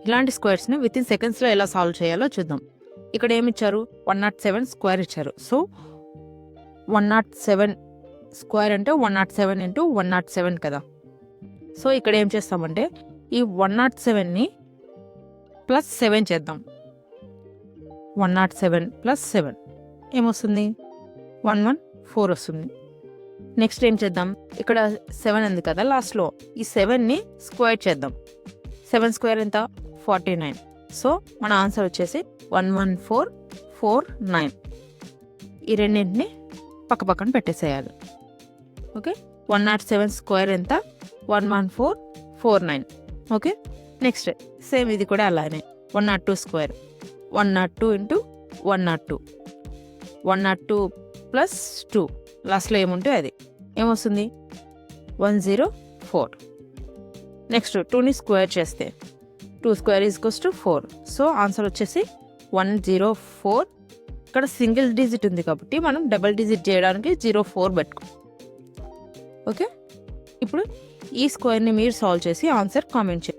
ఇలాంటి స్క్వేర్స్ని with in సెకండ్స్లో ఎలా సాల్వ్ చేయాలో చూద్దాం. ఇక్కడ ఏమి ఇచ్చారు, 107 స్క్వేర్ ఇచ్చారు. సో 107 స్క్వేర్ అంటే 107 ఇంటూ 107 కదా. సో ఇక్కడ ఏం చేస్తామంటే ఈ 107ని ప్లస్ 7 చేద్దాం. 107 ప్లస్ 7 ఏమొస్తుంది, 114 వస్తుంది. నెక్స్ట్ ఏం చేద్దాం, ఇక్కడ 7 ఉంది కదా లాస్ట్లో, ఈ 7ని స్క్వేర్ చేద్దాం. 7 స్క్వేర్ ఎంత, 49. సో మన ఆన్సర్ వచ్చేసి 11449. ఈ రెండింటిని పక్క పక్కన పెట్టేసేయాలి. ఓకే, 107 స్క్వేర్ ఎంత, 11449. ఓకే, నెక్స్ట్ సేమ్ ఇది కూడా అలానే 102 స్క్వేర్, 102 ఇంటూ 102, 102 ప్లస్ 2 లాస్ట్లో ఏముంటే అది ఏమొస్తుంది, 104. నెక్స్ట్ 2ని స్క్వేర్ చేస్తే 2 square equals to 4. So answer వచ్చేసి 104. ఇక్కడ సింగిల్ డిజిట్ ఉంది కాబట్టి మనం డబుల్ డిజిట్ చేయడానికి 04 పెట్టుకో. ఓకే, ఇప్పుడు ఈ స్క్వేర్ని మీరు సాల్వ్ చేసి ఆన్సర్ కామెంట్ చేయండి.